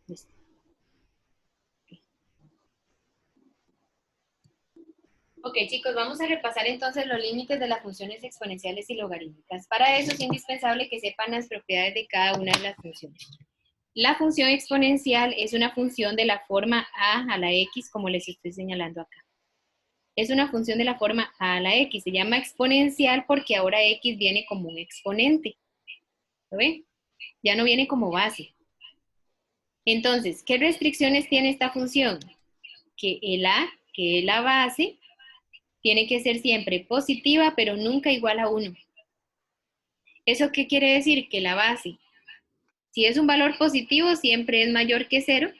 Listo. Ok, chicos, vamos a repasar entonces los límites de las funciones exponenciales y logarítmicas. Para eso es indispensable que sepan las propiedades de cada una de las funciones. La función exponencial es una función de la forma a la x, como les estoy señalando acá. Es una función de la forma a la x. Se llama exponencial porque ahora x viene como un exponente. ¿Lo ven? Ya no viene como base. Entonces, ¿qué restricciones tiene esta función? Que el a, que es la base, tiene que ser siempre positiva, pero nunca igual a 1. ¿Eso qué quiere decir? Que la base, si es un valor positivo, siempre es mayor que 0,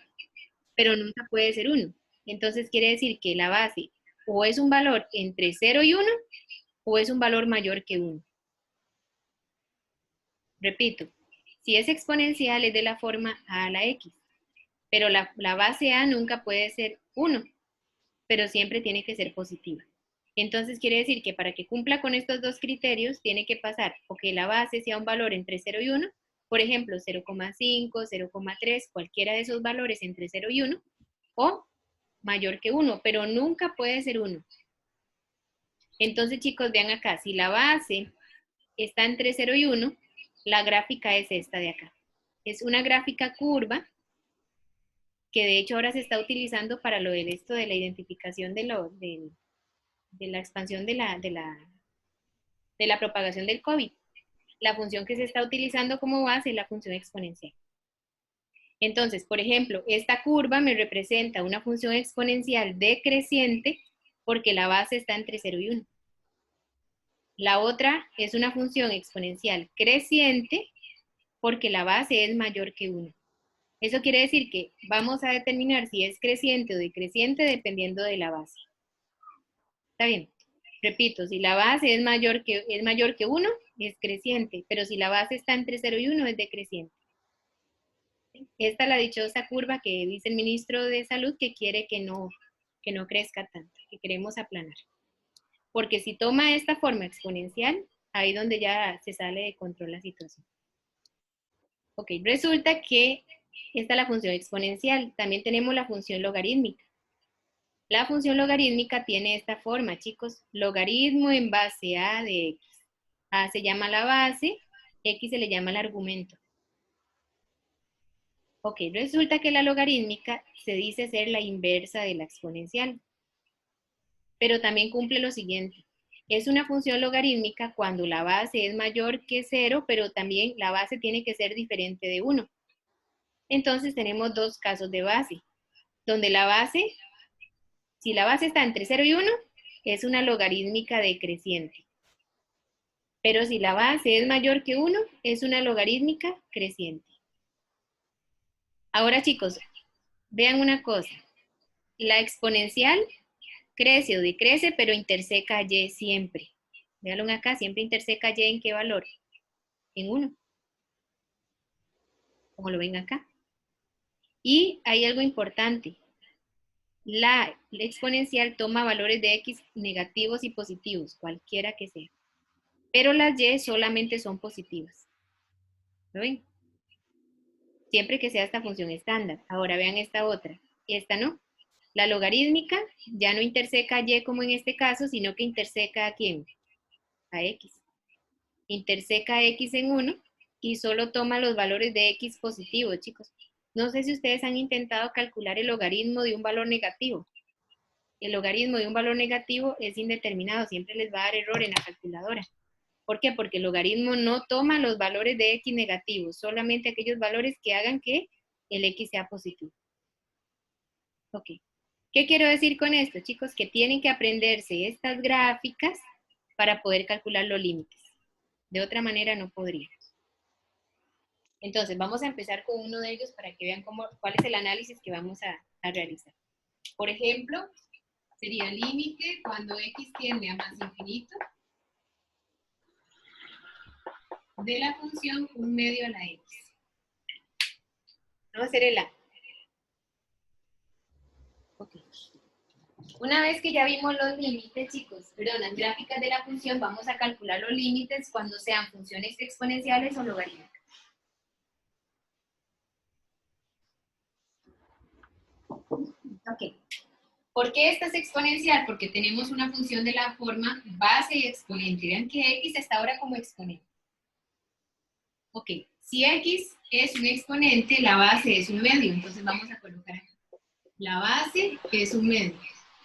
pero nunca puede ser 1. Entonces quiere decir que la base o es un valor entre 0 y 1, o es un valor mayor que 1. Repito, si es exponencial es de la forma a la x, pero la base a nunca puede ser 1, pero siempre tiene que ser positiva. Entonces quiere decir que para que cumpla con estos dos criterios, tiene que pasar o que la base sea un valor entre 0 y 1, por ejemplo, 0,5, 0,3, cualquiera de esos valores entre 0 y 1, o mayor que 1, pero nunca puede ser 1. Entonces, chicos, vean acá, si la base está entre 0 y 1, la gráfica es esta de acá. Es una gráfica curva que de hecho ahora se está utilizando para lo de esto de la identificación de la expansión de la propagación del COVID. La función que se está utilizando como base es la función exponencial. Entonces, por ejemplo, esta curva me representa una función exponencial decreciente porque la base está entre 0 y 1. La otra es una función exponencial creciente porque la base es mayor que 1. Eso quiere decir que vamos a determinar si es creciente o decreciente dependiendo de la base. ¿Está bien? Repito, si la base es mayor que 1, es creciente, pero si la base está entre 0 y 1, es decreciente. Esta es la dichosa curva que dice el ministro de Salud que quiere que no crezca tanto, que queremos aplanar. Porque si toma esta forma exponencial, ahí donde ya se sale de control la situación. Ok, resulta que esta es la función exponencial. También tenemos la función logarítmica. La función logarítmica tiene esta forma, chicos. Logaritmo en base a de x. A se llama la base, x se le llama el argumento. Ok, resulta que la logarítmica se dice ser la inversa de la exponencial. Pero también cumple lo siguiente. Es una función logarítmica cuando la base es mayor que 0, pero también la base tiene que ser diferente de 1. Entonces tenemos dos casos de base, donde la base, si la base está entre 0 y 1, es una logarítmica decreciente. Pero si la base es mayor que 1, es una logarítmica creciente. Ahora, chicos, vean una cosa. La exponencial crece o decrece, pero interseca y siempre. Véanlo acá, siempre interseca y en qué valor. En 1. Como lo ven acá. Y hay algo importante. La exponencial toma valores de x negativos y positivos, cualquiera que sea. Pero las y solamente son positivas. ¿Lo ven? Siempre que sea esta función estándar. Ahora vean esta otra. Esta no. La logarítmica ya no interseca y como en este caso, sino que interseca a quién? A x. Interseca x en 1 y solo toma los valores de x positivos, chicos. No sé si ustedes han intentado calcular el logaritmo de un valor negativo. El logaritmo de un valor negativo es indeterminado, siempre les va a dar error en la calculadora. ¿Por qué? Porque el logaritmo no toma los valores de x negativos, solamente aquellos valores que hagan que el x sea positivo. Ok. ¿Qué quiero decir con esto, chicos? Que tienen que aprenderse estas gráficas para poder calcular los límites. De otra manera no podríamos. Entonces, vamos a empezar con uno de ellos para que vean cuál es el análisis que vamos a realizar. Por ejemplo, sería límite cuando x tiende a más infinito de la función 1 medio a la x. Vamos a hacer el a. Ok. Una vez que ya vimos los límites, chicos, perdón, las gráficas de la función, vamos a calcular los límites cuando sean funciones exponenciales o logarítmicas. Ok. ¿Por qué esta es exponencial? Porque tenemos una función de la forma base y exponente. Vean que x está ahora como exponente. Ok, si x es un exponente, la base es un medio. Entonces vamos a colocar aquí. La base es un medio.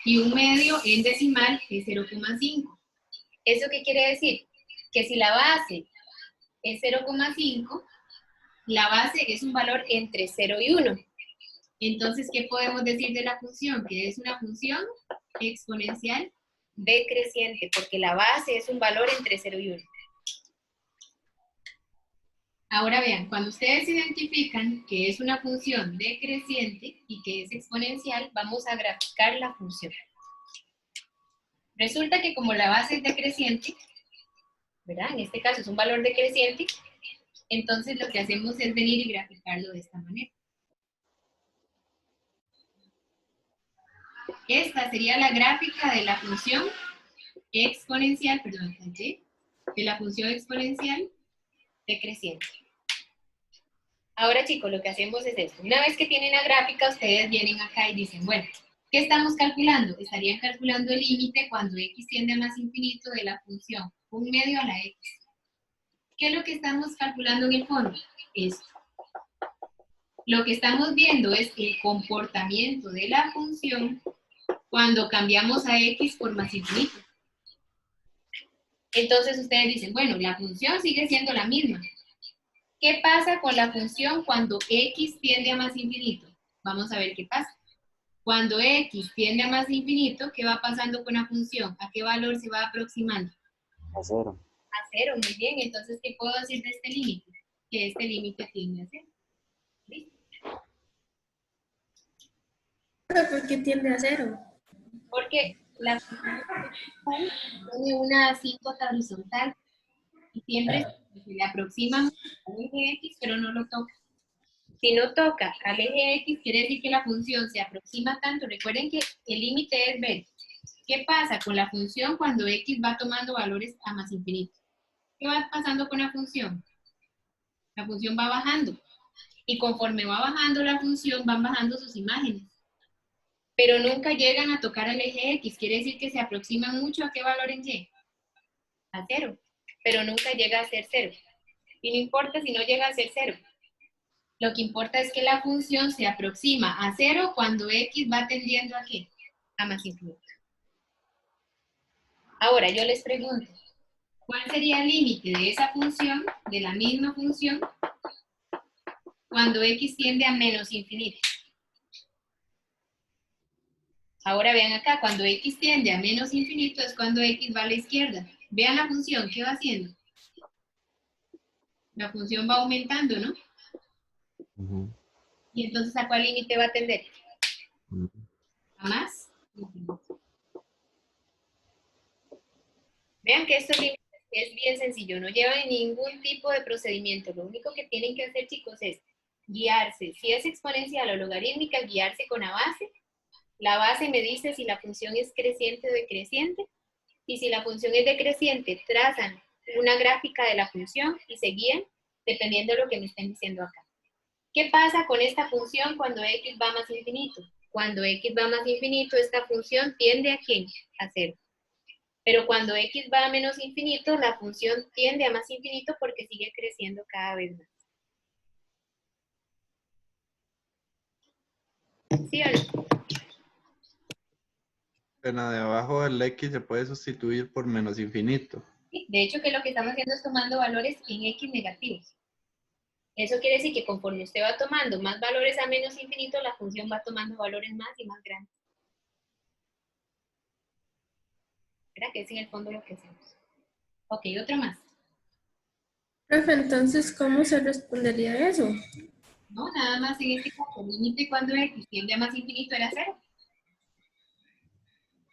Y un medio en decimal es 0,5. ¿Eso qué quiere decir? Que si la base es 0,5, la base es un valor entre 0 y 1. Entonces, ¿qué podemos decir de la función? Que es una función exponencial decreciente, porque la base es un valor entre 0 y 1. Ahora vean, cuando ustedes identifican que es una función decreciente y que es exponencial, vamos a graficar la función. Resulta que como la base es decreciente, ¿verdad? En este caso es un valor decreciente, entonces lo que hacemos es venir y graficarlo de esta manera. Esta sería la gráfica de la función exponencial, perdón, de la función exponencial decreciente. Ahora, chicos, lo que hacemos es esto. Una vez que tienen la gráfica, ustedes vienen acá y dicen, bueno, ¿qué estamos calculando? Estarían calculando el límite cuando x tiende a más infinito de la función 1/2 a la x. ¿Qué es lo que estamos calculando en el fondo? Esto. Lo que estamos viendo es el comportamiento de la función cuando cambiamos a x por más infinito. Entonces ustedes dicen, bueno, la función sigue siendo la misma. ¿Qué pasa con la función cuando x tiende a más infinito? Vamos a ver qué pasa. Cuando x tiende a más infinito, ¿qué va pasando con la función? ¿A qué valor se va aproximando? A 0. A 0, muy bien. Entonces, ¿qué puedo decir de este límite? Que este límite tiende a 0. ¿Listo? ¿Por qué tiende a 0? Porque la función tiene una asíntota horizontal y siempre se le aproxima al eje x, pero no lo toca. Si no toca al eje x, quiere decir que la función se aproxima tanto. Recuerden que el límite es ver. ¿Qué pasa con la función cuando x va tomando valores a más infinito? ¿Qué va pasando con la función? La función va bajando. Y conforme va bajando la función, van bajando sus imágenes. Pero nunca llegan a tocar el eje x. Quiere decir que se aproximan mucho a qué valor en y. A 0. Pero nunca llega a ser 0. Y no importa si no llega a ser 0. Lo que importa es que la función se aproxima a 0 cuando x va tendiendo a ¿qué? A más infinito. Ahora yo les pregunto, ¿cuál sería el límite de esa función, de la misma función, cuando x tiende a menos infinito? Ahora vean acá, cuando x tiende a menos infinito es cuando x va a la izquierda. Vean la función, ¿qué va haciendo? La función va aumentando, ¿no? Y entonces, ¿a cuál límite va a tender? A más infinito. Vean que estos límites es bien sencillo, no llevan ningún tipo de procedimiento. Lo único que tienen que hacer, chicos, es guiarse. Si es exponencial o logarítmica, guiarse con la base. La base me dice si la función es creciente o decreciente. Y si la función es decreciente, trazan una gráfica de la función y se guían dependiendo de lo que me estén diciendo acá. ¿Qué pasa con esta función cuando x va más infinito? Cuando x va más infinito, esta función tiende a ¿quién? A 0. Pero cuando x va a menos infinito, la función tiende a más infinito porque sigue creciendo cada vez más. ¿Sí o no? En la de abajo del X se puede sustituir por menos infinito. Sí, de hecho, que lo que estamos haciendo es tomando valores en x negativos. Eso quiere decir que conforme usted va tomando más valores a menos infinito, la función va tomando valores más y más grandes. ¿Verdad? Que es en el fondo lo que hacemos. Ok, otro más. Profe, entonces, ¿cómo se respondería a eso? No, nada más en este caso, el límite cuando x tiende a más infinito era 0.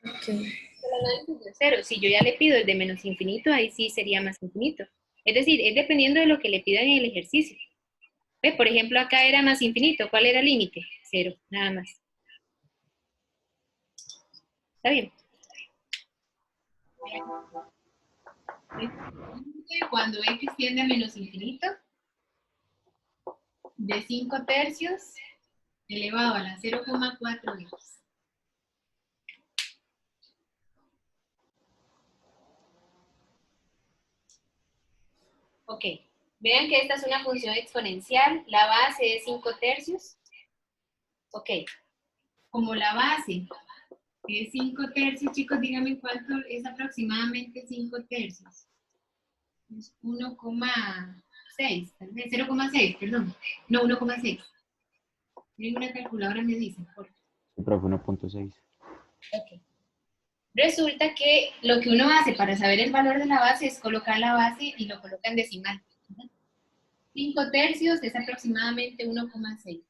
Ok. El de 0. Si yo ya le pido el de menos infinito, ahí sí sería más infinito. Es decir, es dependiendo de lo que le pidan en el ejercicio. ¿Ve? Por ejemplo, acá era más infinito. ¿Cuál era el límite? 0, nada más. ¿Está bien? Cuando x tiende a menos infinito, de 5 tercios elevado a la 0,4x. Ok, vean que esta es una función exponencial, la base es 5/3. Ok, como la base es 5/3, chicos, díganme cuánto es aproximadamente 5/3. Es 1,6, tal vez 0,6, perdón. No, 1,6. Tienen una calculadora, me dicen, por favor. Sí, profe, 1.6. Ok. Resulta que lo que uno hace para saber el valor de la base es colocar la base y lo coloca en decimal. 5/3 es aproximadamente 1,6.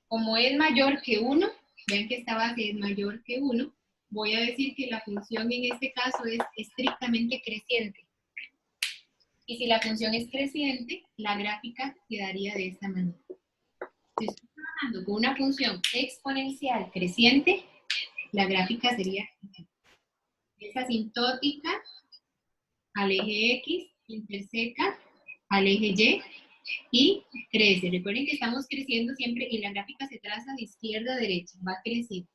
Como es mayor que 1, vean que esta base es mayor que 1, voy a decir que la función en este caso es estrictamente creciente. Y si la función es creciente, la gráfica quedaría de esta manera. Si estoy trabajando con una función exponencial creciente, la gráfica sería es asintótica al eje X, interseca al eje Y crece. Recuerden que estamos creciendo siempre y la gráfica se traza de izquierda a derecha, va creciendo.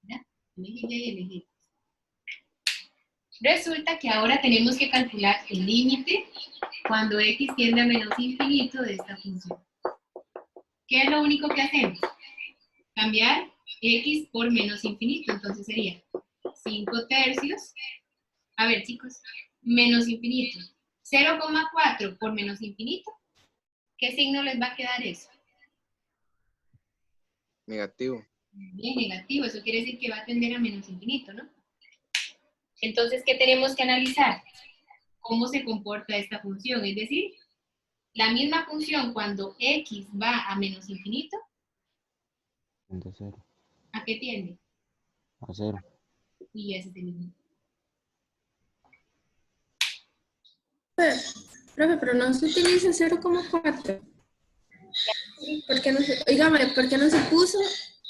¿Verdad? El eje Y y el eje X. Resulta que ahora tenemos que calcular el límite cuando X tiende a menos infinito de esta función. ¿Qué es lo único que hacemos? Cambiar X por menos infinito, entonces sería 5/3. A ver, chicos, menos infinito. 0,4 por menos infinito. ¿Qué signo les va a quedar eso? Negativo. Bien, negativo. Eso quiere decir que va a tender a menos infinito, ¿no? Entonces, ¿qué tenemos que analizar? ¿Cómo se comporta esta función? Es decir, la misma función cuando X va a menos infinito, De 0 ¿a qué tiende? a 0. Y ese es el límite. Profe, pero no se utiliza 0,4. ¿Por qué no se, oígame, ¿por qué no se puso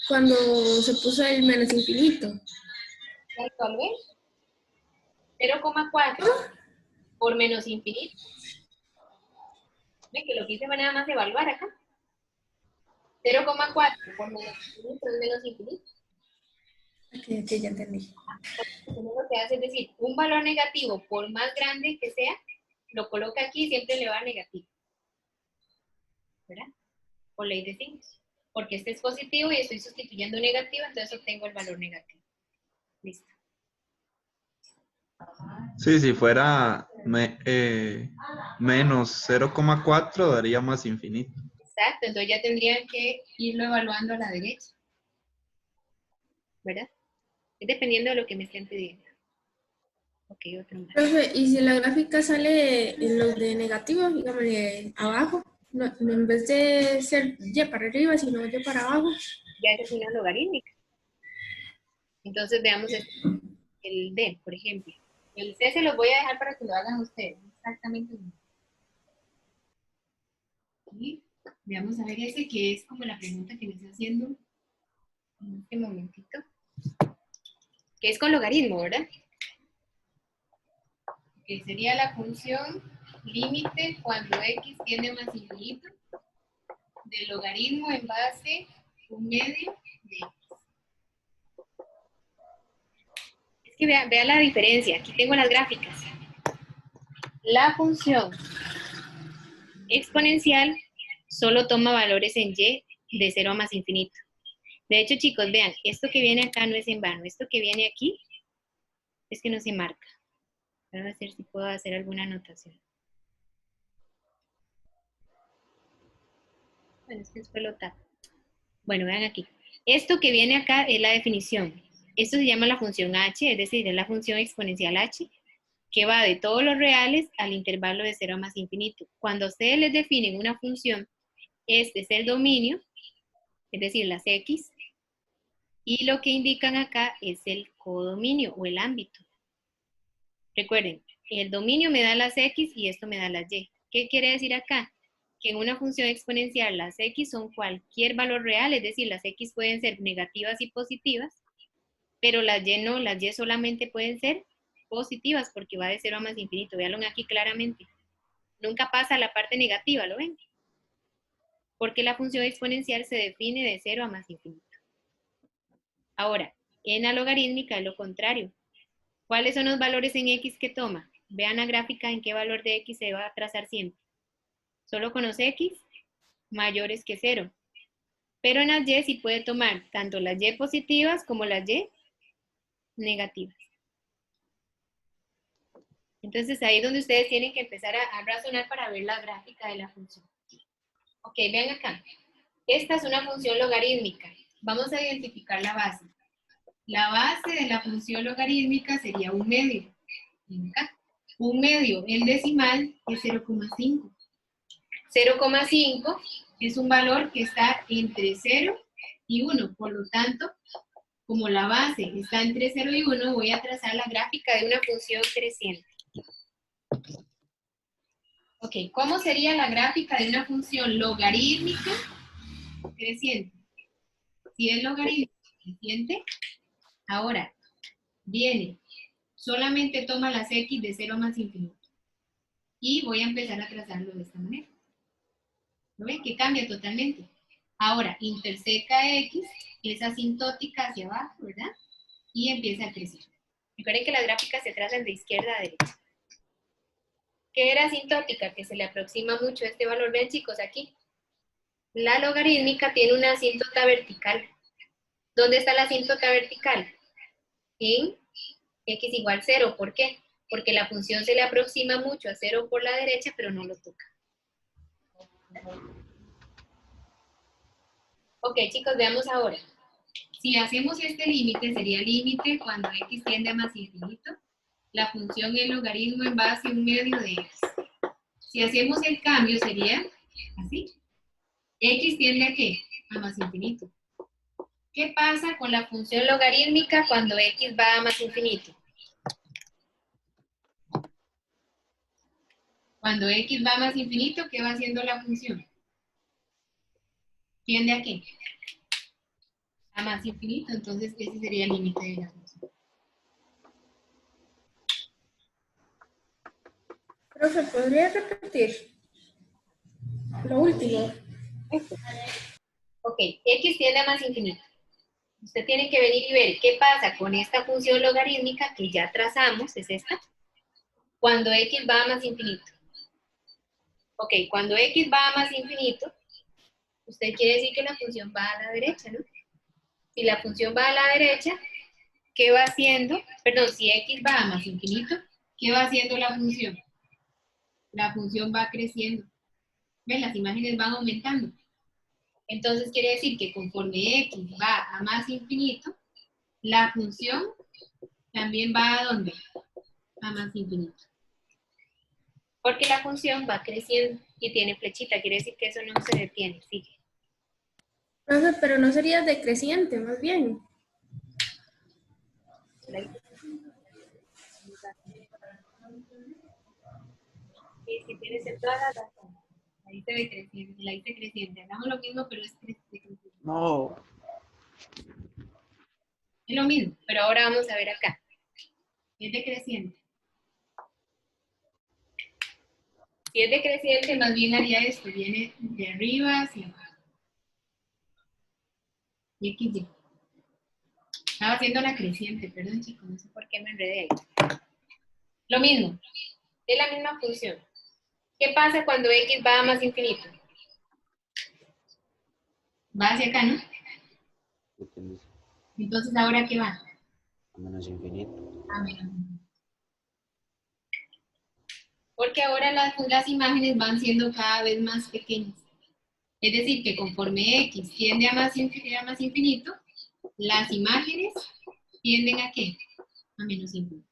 cuando se puso el menos infinito? ¿Cuál ves? 0,4 por menos infinito. ¿Ven que lo que hice fue nada más evaluar acá? 0,4 por menos infinito es menos infinito. Ok, ya entendí. Entonces lo que hace es decir, un valor negativo, por más grande que sea, lo coloca aquí y siempre le va a negativo. ¿Verdad? Por ley de signos. Porque este es positivo y estoy sustituyendo un negativo, entonces obtengo el valor negativo. Listo. Sí, si fuera menos 0,4 daría más infinito. Exacto, entonces ya tendrían que irlo evaluando a la derecha. ¿Verdad? Es dependiendo de lo que me estén pidiendo. Ok, otro más. Profe, y si la gráfica sale en los de negativo, dígame abajo, en vez de ser Y para arriba, sino Y para abajo. Ya esa es una logarítmica. Entonces veamos el D, por ejemplo. El C se los voy a dejar para que lo hagan ustedes. Exactamente lo mismo. Y veamos a ver ese que es como la pregunta que me está haciendo en este momentito. Que es con logaritmo, ¿verdad? Que sería la función límite cuando X tiende a más infinito del logaritmo en base 1/2 de X. Es que vea la diferencia. Aquí tengo las gráficas. La función exponencial solo toma valores en Y de 0 a más infinito. De hecho, chicos, vean, esto que viene acá no es en vano. Esto que viene aquí es que no se marca. Voy a ver si puedo hacer alguna anotación. Bueno, es que después lo tapo. Bueno, vean aquí. Esto que viene acá es la definición. Esto se llama la función h, es decir, es la función exponencial h, que va de todos los reales al intervalo de 0 a más infinito. Cuando ustedes les definen una función, este es el dominio, es decir, las x, y lo que indican acá es el codominio o el ámbito. Recuerden, el dominio me da las x y esto me da las y. ¿Qué quiere decir acá? Que en una función exponencial las x son cualquier valor real, es decir, las x pueden ser negativas y positivas, pero las y no, las y solamente pueden ser positivas porque va de 0 a más infinito. Véanlo aquí claramente. Nunca pasa la parte negativa, ¿lo ven? porque la función exponencial se define de 0 a más infinito. Ahora, en la logarítmica es lo contrario. ¿Cuáles son los valores en x que toma? Vean la gráfica en qué valor de x se va a trazar siempre. Solo con los x mayores que 0. Pero en las y sí puede tomar tanto las y positivas como las y negativas. Entonces ahí es donde ustedes tienen que empezar a razonar para ver la gráfica de la función. Ok, vean acá. Esta es una función logarítmica. Vamos a identificar la base. La base de la función logarítmica sería 1/2. Ven acá. 1/2 en decimal es 0,5. 0,5 es un valor que está entre 0 y 1. Por lo tanto, como la base está entre 0 y 1, voy a trazar la gráfica de una función creciente. Ok, ¿cómo sería la gráfica de una función logarítmica creciente? Si es logarítmica creciente, ahora viene, solamente toma las x de 0 más infinito. Y voy a empezar a trazarlo de esta manera. ¿Lo ven? Que cambia totalmente. Ahora, interseca x, es asintótica hacia abajo, ¿verdad? Y empieza a crecer. Recuerden que las gráficas se trazan de izquierda a derecha. ¿Qué era asintótica? Que se le aproxima mucho a este valor. Vean, chicos, aquí. La logarítmica tiene una asíntota vertical. ¿Dónde está la asíntota vertical? En x igual 0. ¿Por qué? Porque la función se le aproxima mucho a 0 por la derecha, pero no lo toca. Ok, chicos, veamos ahora. Si hacemos este límite, sería límite cuando x tiende a más infinito. La función es logaritmo en base 1/2 de x. Si hacemos el cambio, sería así. X tiende a ¿qué? A más infinito. ¿Qué pasa con la función logarítmica cuando x va a más infinito? Cuando x va a más infinito, ¿qué va haciendo la función? ¿Tiende a qué? A más infinito, entonces ese sería el límite de la función. Profe, ¿podría repetir lo último? Ok, x tiende a más infinito. Usted tiene que venir y ver qué pasa con esta función logarítmica que ya trazamos, es esta, cuando x va a más infinito. Ok, cuando x va a más infinito, usted quiere decir que la función va a la derecha, ¿no? Si la función va a la derecha, ¿qué va haciendo? Perdón, si x va a más infinito, ¿qué va haciendo la función? La función va creciendo. ¿Ven? Las imágenes van aumentando. Entonces quiere decir que conforme x va a más infinito, la función también va ¿a dónde? A más infinito. Porque la función va creciendo y tiene flechita, quiere decir que eso no se detiene, sigue. Profe, pero no sería decreciente, más bien. Y si tiene toda la razón. La hice decreciente, la hice creciente. Hagamos lo mismo, pero es creciente. No. Es lo mismo, pero ahora vamos a ver acá. Es decreciente. Si es decreciente, más bien haría esto, viene de arriba hacia abajo. Y XY. Estaba haciendo la creciente, perdón chicos, no sé por qué me enredé ahí. Lo mismo, es la misma función. ¿Qué pasa cuando X va a más infinito? Va hacia acá, ¿no? Entonces, ¿ahora qué va? A menos infinito. A menos infinito. Porque ahora las imágenes van siendo cada vez más pequeñas. Es decir, que conforme X tiende a más infinito, las imágenes tienden ¿a qué? A menos infinito.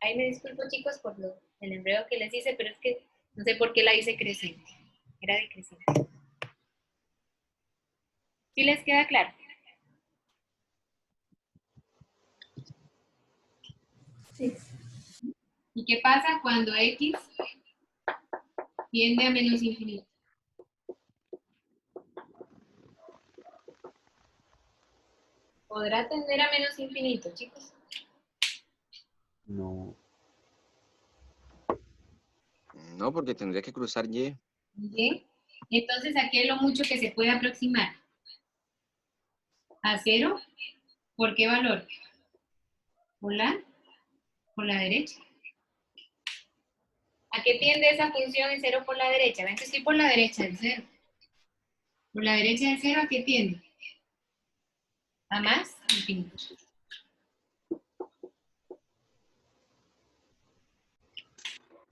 Ahí me disculpo, chicos, por el enredo que les hice, pero es que no sé por qué la hice creciente. Era decreciente. ¿Sí les queda claro? Sí. ¿Y qué pasa cuando X tiende a menos infinito? ¿Podrá tender a menos infinito, chicos? No. No, porque tendría que cruzar Y. Bien. Entonces, ¿a qué es lo mucho que se puede aproximar? ¿A 0? ¿Por qué valor? Por la derecha. ¿A qué tiende esa función en 0 por la derecha? Ven que estoy por la derecha del 0. Por la derecha del 0, ¿a qué tiende? A más infinito.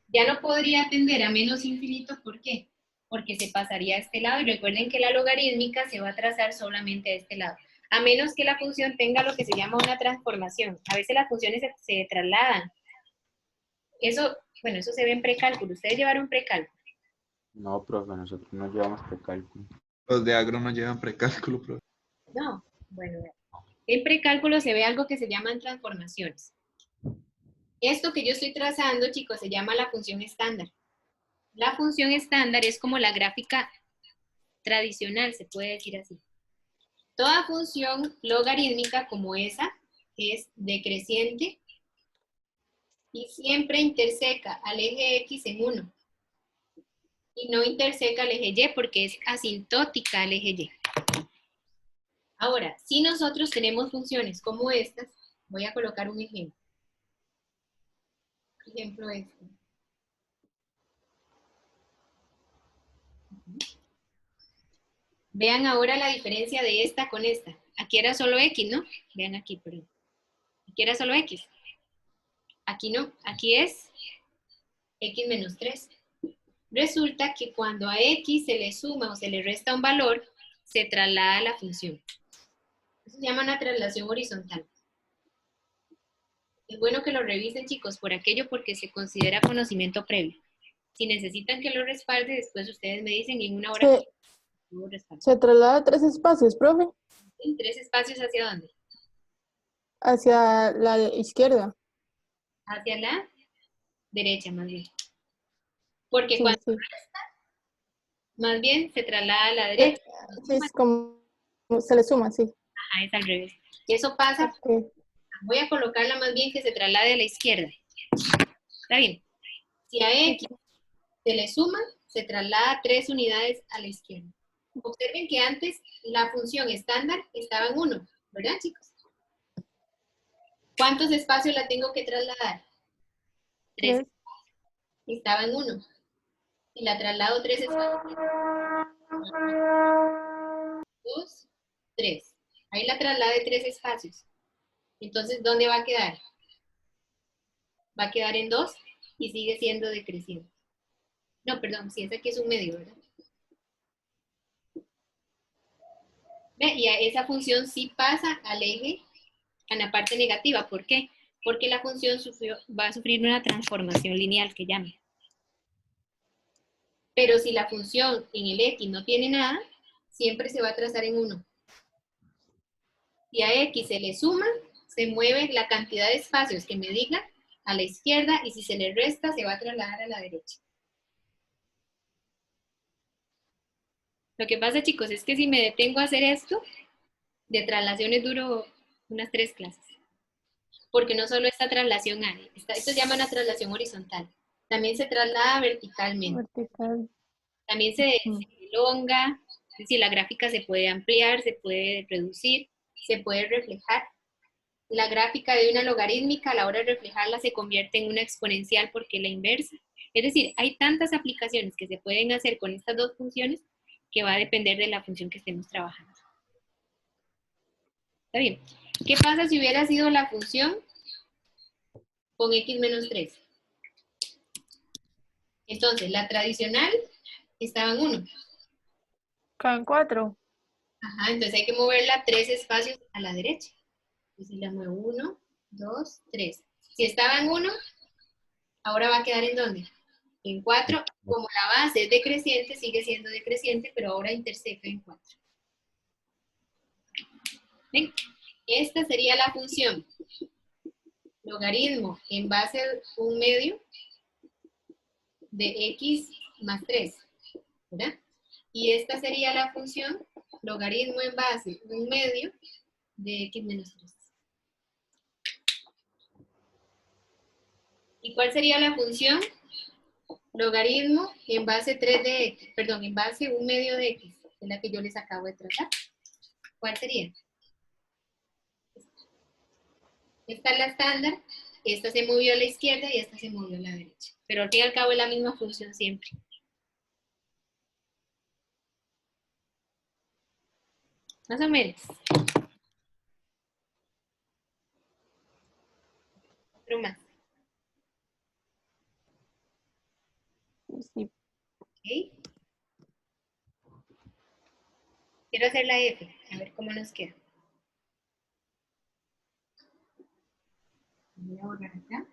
Ya no podría tender a menos infinito, ¿por qué? Porque se pasaría a este lado, y recuerden que la logarítmica se va a trazar solamente a este lado, a menos que la función tenga lo que se llama una transformación. A veces las funciones se trasladan. Eso, bueno, eso se ve en precálculo. ¿Ustedes llevaron precálculo? No, profe, nosotros no llevamos precálculo. Los de agro no llevan precálculo, profe. No. Bueno, en precálculo se ve algo que se llaman transformaciones. Esto que yo estoy trazando, chicos, se llama la función estándar. La función estándar es como la gráfica tradicional, se puede decir así. Toda función logarítmica como esa es decreciente y siempre interseca al eje X en 1. Y no interseca al eje Y porque es asintótica al eje Y. Ahora, si nosotros tenemos funciones como estas, voy a colocar un ejemplo. Por ejemplo, este. Vean ahora la diferencia de esta con esta. Aquí era solo X, ¿no? Vean aquí, perdón. Aquí era solo X. Aquí no, aquí es X menos 3. Resulta que cuando a X se le suma o se le resta un valor, se traslada a la función. Eso se llama una traslación horizontal. Es bueno que lo revisen, chicos, por aquello porque se considera conocimiento previo. Si necesitan que lo respalde, después ustedes me dicen y en una hora lo respaldo. Se traslada a 3 espacios, profe, ¿En 3 espacios hacia dónde? hacia la izquierda. Hacia la derecha, más bien. Porque Sí, cuando sí. más bien se traslada a la derecha. Sí, es como se le suma, sí. Ajá, es al revés. Y eso pasa, Okay. voy a colocarla más bien que se traslade a la izquierda. ¿Está bien? Si a X se le suma, se traslada 3 unidades a la izquierda. Observen que antes la función estándar estaba en 1, ¿verdad, chicos? ¿Cuántos espacios la tengo que trasladar? 3. Estaba en 1. Y la traslado 3 espacios. 2, 3. Ahí la trasladé 3 espacios. Entonces, ¿dónde va a quedar? Va a quedar en 2 y sigue siendo decreciente. No, perdón, si ese aquí es un medio, ¿verdad? ¿Ve? Y a esa función sí pasa al eje en la parte negativa. ¿Por qué? Porque la función va a sufrir una transformación lineal que llame. Pero si la función en el X no tiene nada, siempre se va a trazar en 1. Si a X se le suma, se mueve la cantidad de espacios que me diga a la izquierda y si se le resta, se va a trasladar a la derecha. Lo que pasa, chicos, es que si me detengo a hacer esto, de traslaciones duro unas 3 clases. Porque no solo esta traslación hay, esto se llama una traslación horizontal. También se traslada verticalmente. Vertical. También se elonga, es decir, la gráfica se puede ampliar, se puede reducir, se puede reflejar. La gráfica de una logarítmica a la hora de reflejarla se convierte en una exponencial porque la inversa. Es decir, hay tantas aplicaciones que se pueden hacer con estas dos funciones que va a depender de la función que estemos trabajando. ¿Está bien? ¿Qué pasa si hubiera sido la función con X menos 3? Entonces, la tradicional estaba en 1. Caen 4. Ajá, entonces hay que moverla 3 espacios a la derecha. Entonces la muevo 1, 2, 3. Si estaba en 1, ahora va a quedar ¿en dónde? En 4. Como la base es decreciente, sigue siendo decreciente, pero ahora interseca en 4. ¿Ven? Esta sería la función logaritmo en base a un medio de X más 3, ¿verdad? Y esta sería la función logaritmo en base a un medio de X menos 3. ¿Y cuál sería la función logaritmo en base 3 de x, perdón, en base 1/2 de x, que es la que yo les acabo de trazar. ¿Cuál sería? Esta es la estándar, esta se movió a la izquierda y esta se movió a la derecha. Pero al fin y al cabo es la misma función siempre. Más o menos. Otro más. Sí. ¿Ok? Quiero hacer la F, a ver cómo nos queda. Voy a borrar acá.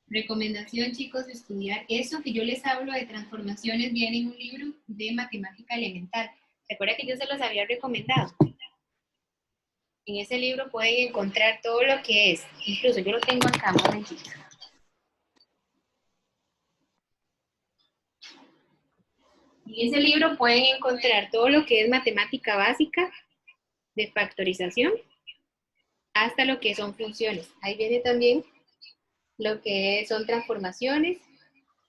Recomendación, chicos, estudiar eso que yo les hablo de transformaciones viene en un libro de matemática elemental. ¿Se acuerdan que yo se los había recomendado? En ese libro pueden encontrar todo lo que es. Incluso yo lo tengo acá, un momentito. En ese libro pueden encontrar todo lo que es matemática básica de factorización hasta lo que son funciones. Ahí viene también lo que son transformaciones.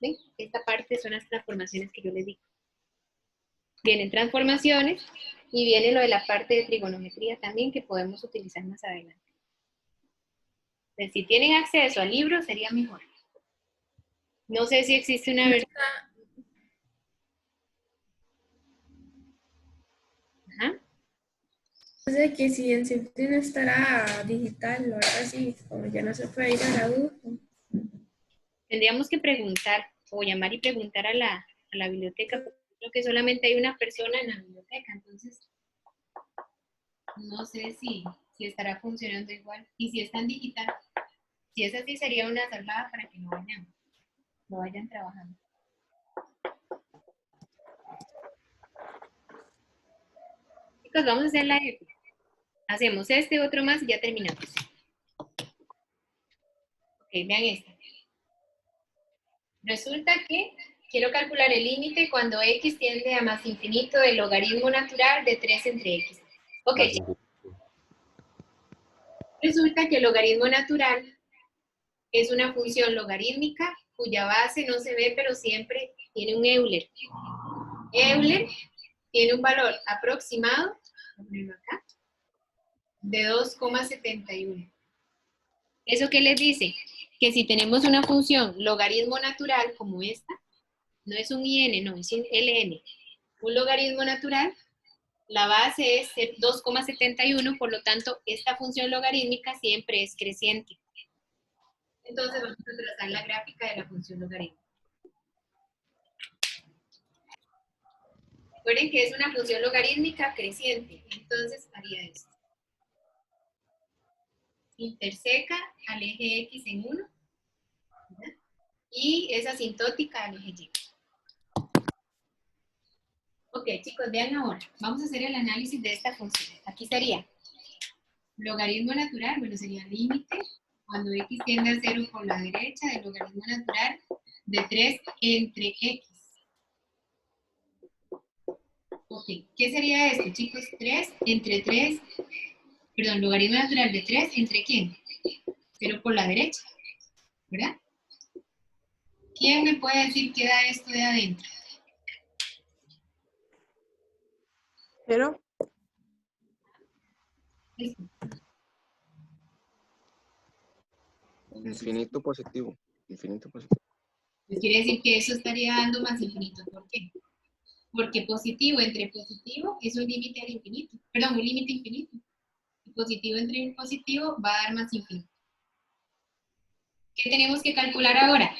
¿Ven? Esta parte son las transformaciones que yo les digo. Vienen transformaciones y viene lo de la parte de trigonometría también que podemos utilizar más adelante. Entonces, si tienen acceso al libro sería mejor. No sé si existe una versión. Ajá. No sé que si en septiembre estará digital o algo así, como ya no se puede ir a la U. Tendríamos que preguntar o llamar y preguntar a la biblioteca, porque creo que solamente hay una persona en la biblioteca, entonces no sé si estará funcionando igual. Y si está en digital, si es así sería una salvada para que no vayan trabajando. Chicos, vamos a hacer la F. Hacemos este, otro más y ya terminamos. Ok, vean esta. Resulta que quiero calcular el límite cuando x tiende a más infinito del logaritmo natural de 3 entre x. Ok, resulta que el logaritmo natural es una función logarítmica cuya base no se ve, pero siempre tiene un Euler. Euler tiene un valor aproximado, acá, de 2,71. ¿Eso qué les dice? Que si tenemos una función logaritmo natural como esta, no es un IN, no, es un LN. Un logaritmo natural, la base es 2,71, por lo tanto, esta función logarítmica siempre es creciente. Entonces vamos a trazar la gráfica de la función logarítmica. Recuerden que es una función logarítmica creciente, entonces haría esto. Interseca al eje X en 1, ¿verdad? Y es asintótica al eje Y. Ok, chicos, vean ahora. Vamos a hacer el análisis de esta función. Aquí sería logaritmo natural, bueno, sería límite cuando x tiende a 0 por la derecha del logaritmo natural de 3 entre x. Ok, ¿qué sería esto, chicos? 3 entre 3, perdón, logaritmo natural de 3 entre ¿quién? 0 por la derecha, ¿verdad? ¿Quién me puede decir qué da esto de adentro? ¿Pero? Esto. Infinito positivo. Infinito positivo. Pues quiere decir que eso estaría dando más infinito. ¿Por qué? Porque positivo entre positivo es un límite al infinito. Perdón, un límite infinito. Y positivo entre positivo va a dar más infinito. ¿Qué tenemos que calcular ahora?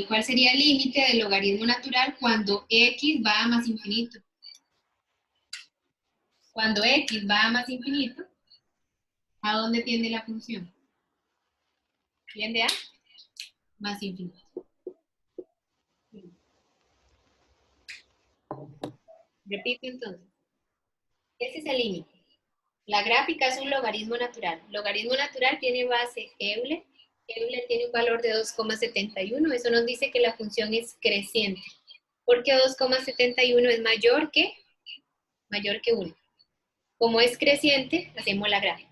¿Cuál sería el límite del logaritmo natural cuando x va a más infinito? Cuando x va a más infinito, ¿a dónde tiende la función? Tiende a más infinito. Repito entonces. Ese es el límite. La gráfica es un logaritmo natural. Logaritmo natural tiene base Euler. Euler tiene un valor de 2,71. Eso nos dice que la función es creciente. Porque 2,71 es mayor que 1. Como es creciente, hacemos la gráfica.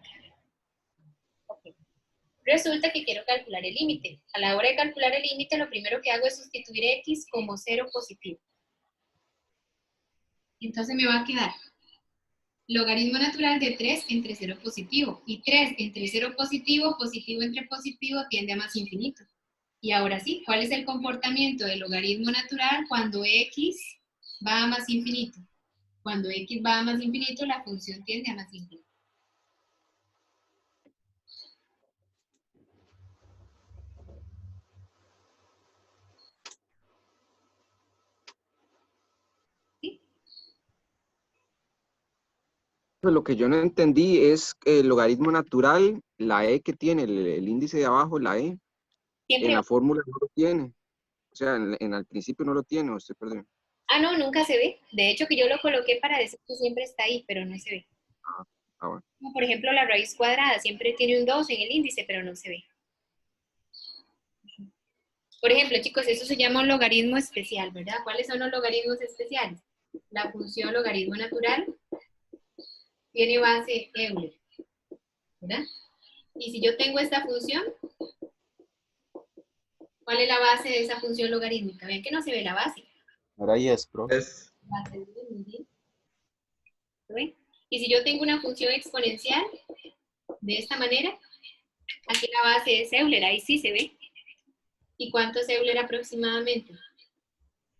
Resulta que quiero calcular el límite. A la hora de calcular el límite, lo primero que hago es sustituir x como 0 positivo. Entonces me va a quedar logaritmo natural de 3 entre 0 positivo. Y 3 entre 0 positivo, positivo entre positivo, tiende a más infinito. Y ahora sí, ¿cuál es el comportamiento del logaritmo natural cuando x va a más infinito? Cuando x va a más infinito, la función tiende a más infinito. ¿Sí? Pues lo que yo no entendí es que el logaritmo natural, la e que tiene, el índice de abajo, la e, Siempre en la fórmula no lo tiene. O sea, al principio no lo tiene, o estoy perdido. Ah, no, nunca se ve. De hecho, que yo lo coloqué para decir que siempre está ahí, pero no se ve. Ah, bueno. Como por ejemplo, la raíz cuadrada siempre tiene un 2 en el índice, pero no se ve. Por ejemplo, chicos, eso se llama un logaritmo especial, ¿verdad? ¿Cuáles son los logaritmos especiales? La función logaritmo natural tiene base Euler, ¿verdad? Y si yo tengo esta función, ¿cuál es la base de esa función logarítmica? Ven que no se ve la base. Ahora y es, profe. Es Base de muy bien. ¿Lo ven? Y si yo tengo una función exponencial de esta manera, aquí la base es Euler, ahí sí se ve. ¿Y cuánto es Euler aproximadamente?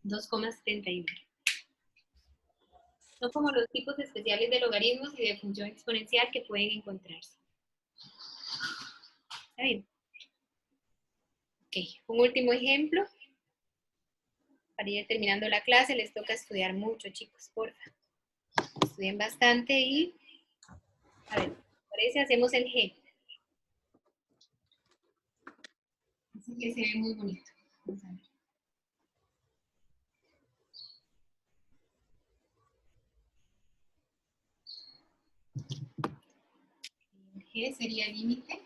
2,71. Son como los tipos especiales de logaritmos y de función exponencial que pueden encontrarse. ¿Está bien? Ok, un último ejemplo. Para ir terminando la clase, les toca estudiar mucho, chicos, porfa. Estudien bastante y, a ver, parece hacemos el G. Así que se ve muy bonito. Vamos a ver. El G sería el límite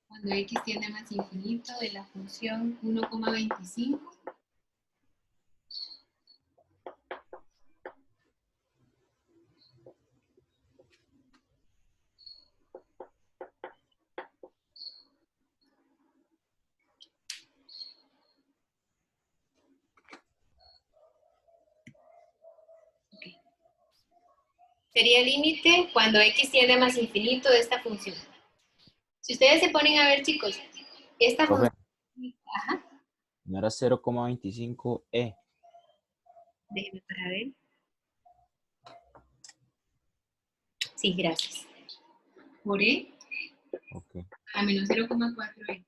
cuando x tiende a más infinito de la función 1,25. Okay. Sería el límite cuando x tiende a más infinito de esta función. Si ustedes se ponen a ver, chicos, esta Profe, función... Ajá, no era 0,25e. déjenme para ver. Sí, gracias. Por E Ok. a menos 0,4x.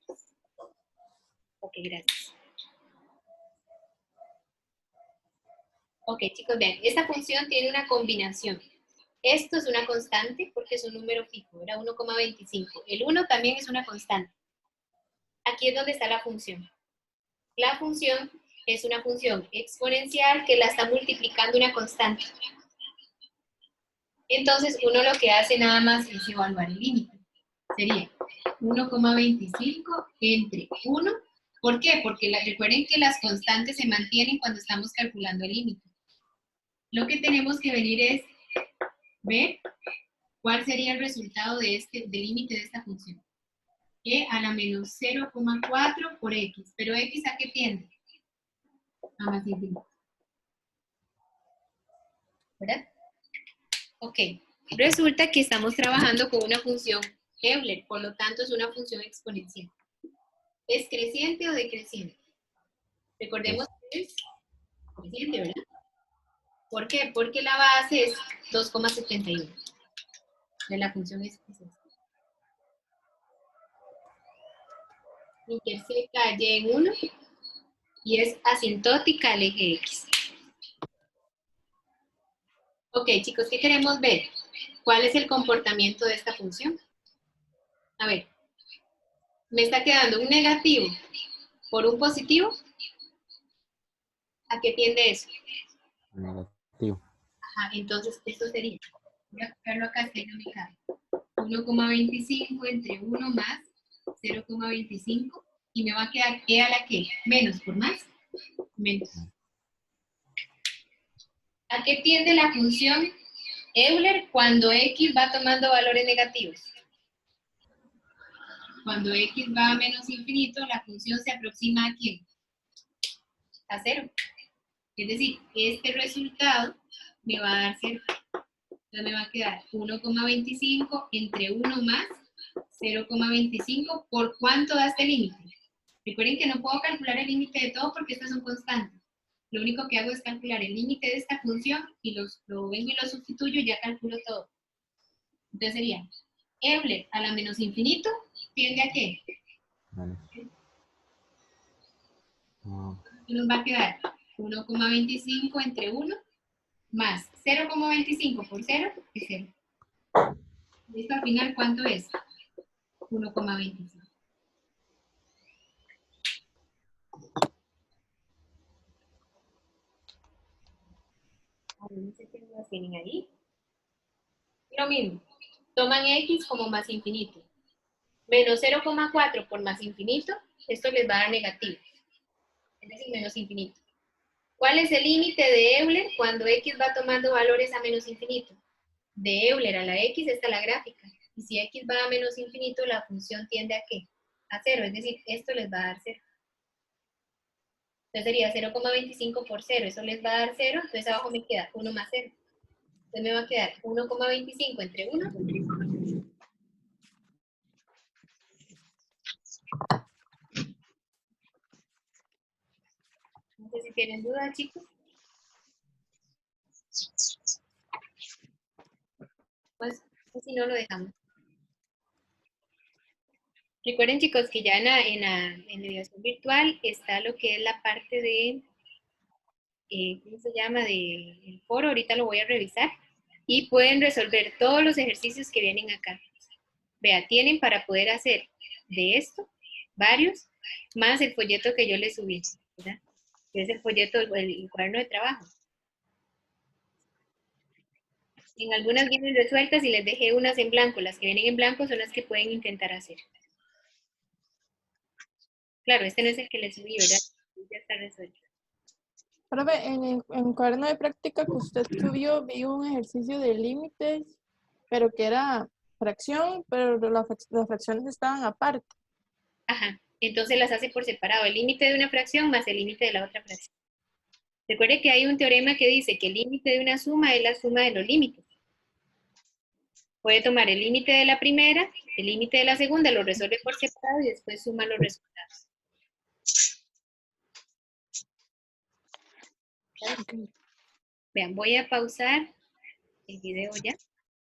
Ok, gracias. Ok, chicos, vean, esta función tiene una combinación. Esto es una constante porque es un número fijo, era 1,25. El 1 también es una constante. Aquí es donde está la función. La función es una función exponencial que la está multiplicando una constante. Entonces, uno lo que hace nada más es evaluar el límite. Sería 1,25 entre 1. ¿Por qué? Porque recuerden que las constantes se mantienen cuando estamos calculando el límite. Lo que tenemos que venir es ver cuál sería el resultado del límite de esta función. E a la menos 0,4 por x. ¿Pero x a qué tiende? A más infinito. ¿Verdad? Ok. Resulta que estamos trabajando con una función Euler, por lo tanto es una función exponencial. ¿Es creciente o decreciente? Recordemos que es creciente, ¿verdad? ¿Por qué? Porque la base es 2,71 de la función exponencial. Intersecta y en 1 y es asintótica al eje X. Ok, chicos, ¿qué queremos ver? ¿Cuál es el comportamiento de esta función? A ver, me está quedando un negativo por un positivo. ¿A qué tiende eso? Negativo. Ajá, entonces esto sería, voy a copiarlo acá, que no me cabe. 1,25 entre 1 más 0,25 y me va a quedar e a la que menos por más, menos. ¿A qué tiende la función Euler cuando X va tomando valores negativos. Cuando X va a menos infinito, la función se aproxima ¿a quién? A 0. Es decir, este resultado me va a dar 0. Entonces me va a quedar 1,25 entre 1 más 0,25. ¿Por cuánto da este límite? Recuerden que no puedo calcular el límite de todo porque estas son constantes. Lo único que hago es calcular el límite de esta función y lo vengo y lo sustituyo y ya calculo todo. Entonces sería Euler a la menos infinito tiende a ¿qué? Vale. Ah, Y nos va a quedar 1,25 entre 1 más 0,25 por 0 es 0. ¿Esto al final cuánto es? 1,25. No sé qué lo tienen ahí. Lo mismo. Toman X como más infinito. Menos 0,4 por más infinito, esto les va a dar negativo. Es decir, menos infinito. ¿Cuál es el límite de Euler cuando X va tomando valores a menos infinito? De Euler a la X está la gráfica. Y si X va a menos infinito, la función tiende a ¿qué? A 0. Es decir, esto les va a dar 0. Entonces sería 0,25 por 0. Eso les va a dar 0. Entonces abajo me queda 1 más 0. Entonces me va a quedar 1,25 entre 1. No sé si tienen dudas, chicos. Pues si no, lo dejamos. Recuerden, chicos, que ya en la educación virtual está lo que es la parte de, ¿cómo se llama? Del foro. Ahorita lo voy a revisar. Y pueden resolver todos los ejercicios que vienen acá. Vea, tienen para poder hacer de esto varios, más el folleto que yo les subí, ¿verdad? Que es el folleto, el cuaderno de trabajo. En algunas vienen resueltas y les dejé unas en blanco. Las que vienen en blanco son las que pueden intentar hacer. Claro, este no es el que les subí, ¿verdad? Ya está resuelto. Profe, en el cuaderno de práctica que usted subió, vi un ejercicio de límites, pero que era fracción, pero las fracciones estaban aparte. Ajá, entonces las hace por separado. El límite de una fracción más el límite de la otra fracción. Recuerde que hay un teorema que dice que el límite de una suma es la suma de los límites. Puede tomar el límite de la primera, el límite de la segunda, lo resuelve por separado y después suma los resultados. Okay. Vean, voy a pausar el video ya.